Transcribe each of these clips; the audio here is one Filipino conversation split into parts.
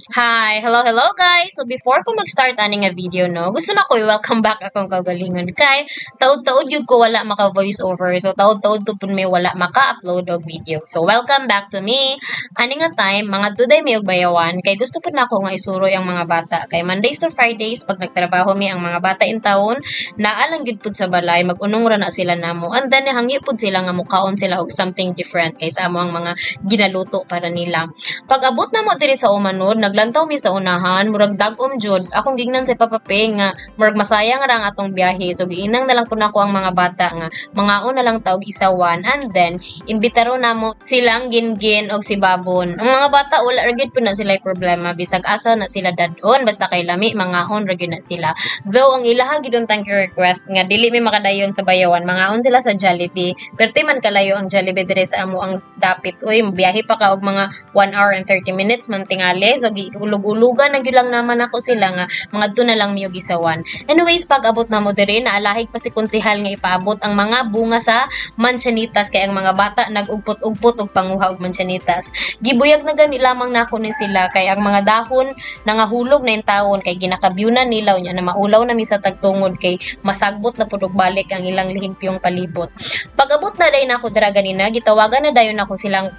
Hello guys! So before ko mag-start aning nga video no, gusto na ko i-welcome back akong kagalingon kay taud-taud yun ko wala maka voice over. So taud-taud to pun may wala maka-upload og video. So welcome back to me. Ani nga time mga today may og bayawan kay gusto pud nako nga isuroy ang mga bata kay Mondays to Fridays pag nagtrabaho mi ang mga bata in taon naa lang gid pud sa balay mag-unong ra na sila namo. And then hangyo pud sila nga mukaon sila og something different kaysa amo ang mga ginaluto para nila. Pag abot na mo diri sa umanod naglantaw mi sa unahan murag dagom jud akong gingnan sa papapeng nga murag masayang ra ang atong biyahe so giinang na lang po nako ang mga bata nga mangaon na lang taog isawan and then imbitaro namo silang gingin og si babon ang mga bata wala ra gyud po na sila problema bisag asa na sila dadon basta kay lami mangaon ra gyud na sila though ang ilaha gid untang request nga dili mi makadayon sa bayawan mangaon sila sa Jollibee perti man kalayo ang Jollibee dire sa amo ang dapit uy biyahe pa ka og mga 1 hour and 30 minutes man tingali so ulug-ulugan na gyud lang naman ako sila nga mga na lang miyog isawan. Anyways, pag abot na mo diri naalahig pa si konsehal nga ipaabot ang mga bunga sa manchanitas kay ang mga bata nagugpot-ugpot og panguha og manchanitas. Gibuyag na gani lamang nako ni sila kay ang mga dahon nangahulog na in tawon kay ginakabyunan nila unya na maulaw na mi sa tagtungod kay masagbot na pud og balik ang ilang lihimpyong palibot. Pag abot na day nako dira ganina gitawagan na dayon ako silang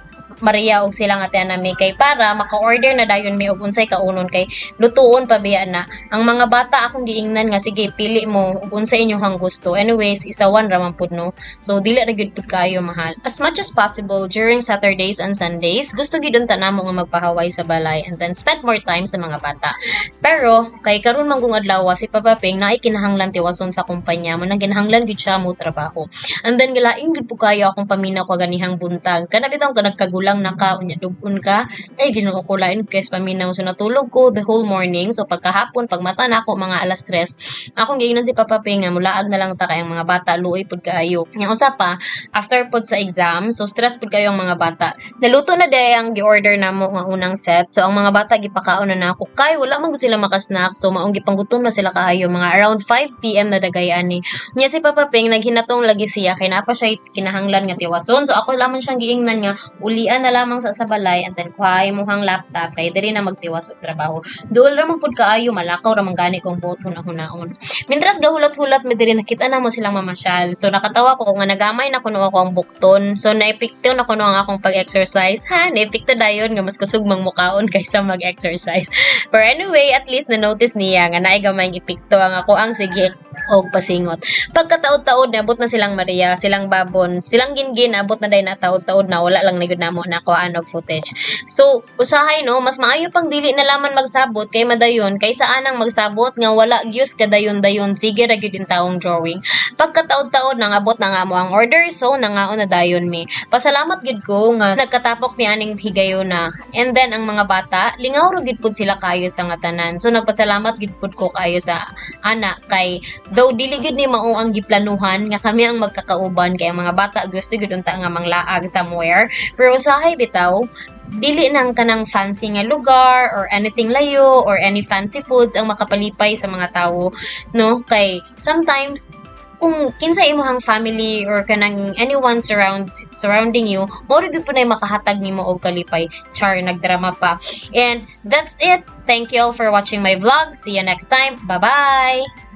Maria og silang ate nami kay para maka-order na dayon mi og unsay kaunon kay lutuon pa biya na. Ang mga bata akong giingnan nga sige pili mo og unsay inyong gusto. Anyways, isawan ra man pud no. So dili ra gyud pud kaayo mahal. As much as possible during Saturdays and Sundays, gusto gyud unta namo nga magpahaway sa balay and then spend more time sa mga bata. Pero kay karon man kung adlaw si Papa Peng na kinahanglan tiwason sa kumpanya mo nang ginahanglan gyud siya mo trabaho. And then gilaing gyud pud kayo akong paminaw ko ganihang buntag. Kana bitaw ka nagkagulang naka unya dugon ka ay Ginoo ko lain kes paminaw so natulog ko the whole morning so pagkahapon pag mata na ako mga alas 3 akong giingnan si Papa Peng nga mulaag na lang ta kay ang mga bata luoy pud kaayo yang usa pa after pud sa exam so stress pud kayo ang mga bata naluto na day ang gi-order namo nga unang set so ang mga bata gipakaon na nako kay wala man gud sila makasnack so maong gipanggutom na sila kaayo mga around 5 PM na dagay ani nya si Papa Peng naghinatong lagi siya kay napa siya kinahanglan nga tiwason so ako lamang siyang giingnan nga ulian na lamang sa balay and then kuhay mo hang laptop kay diri na magtiwas og trabaho. Duol ra man pud kaayo malakaw ra man gani kong boto na hunaon. Mintras gahulat-hulat mi diri nakita na mo silang mamasyal. So nakatawa ko nga nagamay na kuno ako ang bukton. So naepekto na kuno ang akong pag-exercise. Naepekto dayon nga mas kusog mang mukaon kaysa mag-exercise. But anyway, at least na notice niya nga naay gamay epekto ang ako ang sige og pasingot. Pagkataod-taod na abot na silang Maria, silang babon, silang gingin abot na day na taod-taod na wala lang nigud namo nakuhaan og footage. So, usahay no, mas maayo pang dili na laman magsabot kay madayon kaysa anang magsabot nga wala gyus kadayon-dayon sige ra gyud in taong drawing. Pagkataod-taod nang abot na nga mo ang order so nangaon na dayon mi. Pasalamat gid ko nga nagkatapok mi aning higayon na. And then ang mga bata, lingaw ra gid pud sila kayo sa ngatanan. So nagpasalamat gid pud ko kayo sa ana kay though dili gid ni mao ang giplanuhan nga kami ang magkakauban kay ang mga bata gusto gid unta nga manglaag somewhere pero usahay bitaw dili nang kanang fancy nga lugar or anything layo or any fancy foods ang makapalipay sa mga tao no kay sometimes kung kinsa imong family or kanang anyone surrounding you mo rid po na makahatag nimo og kalipay char nagdrama pa and that's it. Thank you all for watching my vlog. See you next time. Bye bye.